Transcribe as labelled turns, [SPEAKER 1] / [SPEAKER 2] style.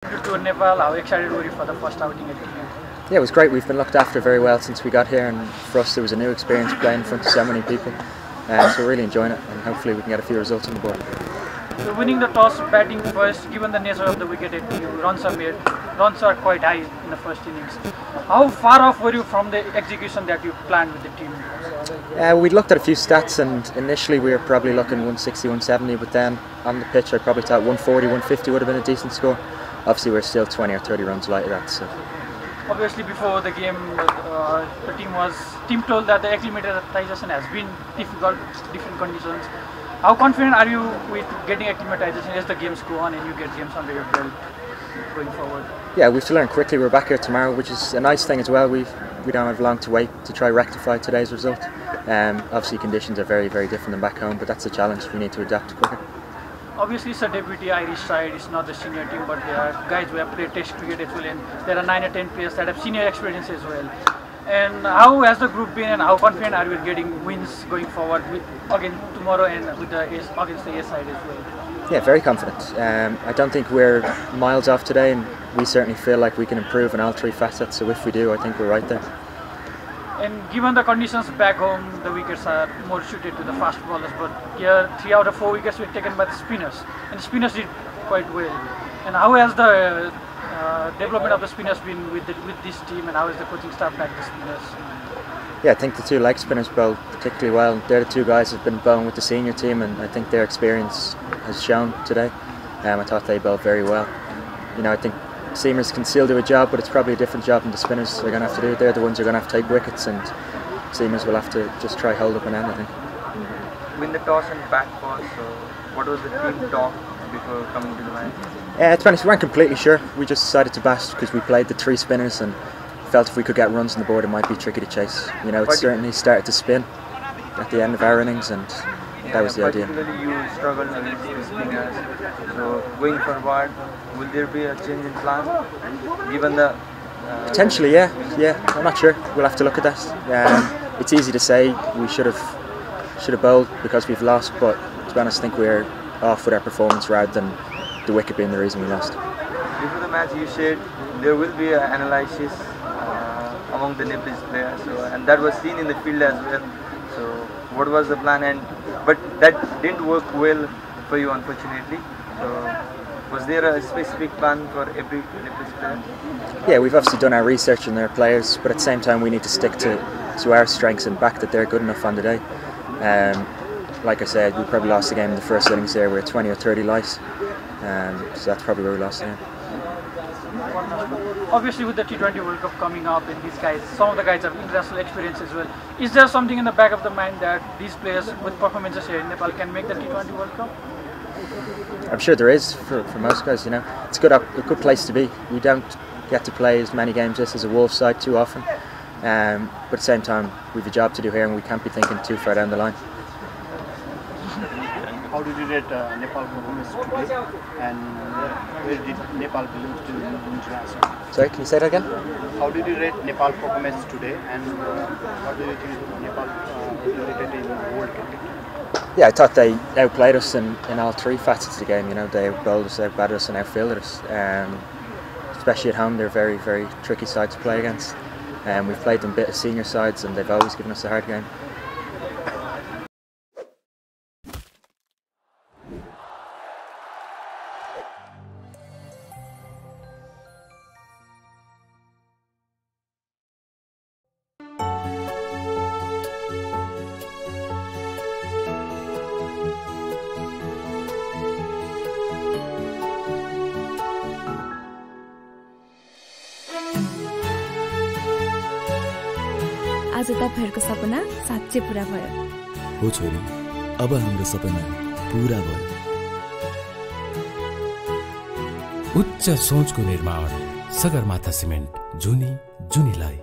[SPEAKER 1] To Nepal, how excited were you for the first outing at Team?
[SPEAKER 2] Yeah, it was great. We've been looked after very well since we got here, and for us it was a new experience playing in front of so many people. So we're really enjoying it, and hopefully we can get a few results on the board.
[SPEAKER 1] So winning the toss, batting first, given the nature of the wicket, runs are quite high in the first innings. How far off were you from the execution that you planned with the team?
[SPEAKER 2] We looked at a few stats, and initially we were probably looking 160, 170, but then on the pitch I probably thought 140, 150 would have been a decent score. Obviously we're still 20 or 30 runs light of that. So.
[SPEAKER 1] Obviously before the game, the team told that the acclimatization has been difficult, different conditions. How confident are you with getting acclimatization as the games go on and you get games under your belt going forward?
[SPEAKER 2] Yeah, we have to learn quickly. We're back here tomorrow, which is a nice thing as well. We don't have long to wait to try rectify today's result. Obviously conditions are very, very different than back home, but that's a challenge. We need to adapt quicker.
[SPEAKER 1] Obviously it's a deputy Irish side, it's not the senior team, but there are guys who have played test cricket as well, and there are 9 or 10 players that have senior experience as well. And how has the group been, and how confident are you in getting wins going forward again tomorrow and with against the A side as well?
[SPEAKER 2] Yeah, very confident. I don't think we're miles off today, and we certainly feel like we can improve in all 3 facets, so if we do, I think we're right there.
[SPEAKER 1] And given the conditions back home, the wickets are more suited to the fast bowlers, but here 3 out of 4 wickets were taken by the spinners, and the spinners did quite well. And how has the development of the spinners been with this team, and how is the coaching staff like the spinners?
[SPEAKER 2] Yeah, I think the 2 leg spinners bowl particularly well. They're the 2 guys who've been bowling with the senior team, and I think their experience has shown today. I thought they bowled very well. You know, I think seamers can still do a job, but it's probably a different job than the spinners are going to have to do. They're the ones who are going to have to take wickets, and seamers will have to just try hold up and end, I think.
[SPEAKER 3] Win the toss and bat first, so what was the team talk before coming to the line?
[SPEAKER 2] To be honest, we weren't completely sure. We just decided to bat because we played the 3 spinners and felt if we could get runs on the board it might be tricky to chase. You know, it certainly started to spin at the end of our innings, and that was the idea.
[SPEAKER 3] Particularly you struggled against the spinners, so going forward, will there be a change in plan given the...
[SPEAKER 2] Potentially, yeah, I'm not sure. We'll have to look at that. It's easy to say we should have bowled because we've lost, but to be honest I think we're off with our performance rather than the wicket being the reason we lost.
[SPEAKER 3] Before the match you said there will be an analysis among the Nepalese players, and that was seen in the field as well. So what was the plan? But that didn't work well for you, unfortunately. So was there a specific plan for every Nepalese player?
[SPEAKER 2] Yeah, we've obviously done our research on their players, but at the same time we need to stick to our strengths and back that they're good enough on the day. Like I said, we probably lost the game in the first innings there. We were 20 or 30 light, so that's probably where we lost the game.
[SPEAKER 1] Obviously with the T20 World Cup coming up, and these guys, some of the guys have international experience as well. Is there something in the back of the mind that these players with performances here in Nepal can make the T20 World Cup?
[SPEAKER 2] I'm sure there is for most guys. You know, it's a good place to be. We don't get to play as many games as a Wolves side too often, but at the same time we have a job to do here, and we can't be thinking too far down the line.
[SPEAKER 4] How did you rate Nepal performance today, and where did Nepal belong to international?
[SPEAKER 2] Sorry, can you say that again?
[SPEAKER 4] How did you rate Nepal performance today, and what do you think Nepal rated in World Cricket?
[SPEAKER 2] Yeah, I thought they outplayed us in all 3 facets of the game. You know, they bowled us, outbatted us, and outfielded us. Especially at home, they're very, very tricky side to play against. We've played them a bit of senior sides, and they've always given us a hard game.
[SPEAKER 5] आज तपाईहरुको सपना साच्चै पूरा भयो
[SPEAKER 6] हो छोरी अब हाम्रो सपना पूरा भयो उच्च सोचको निर्माण सगरमाथा सिमेन्ट जुनीलाई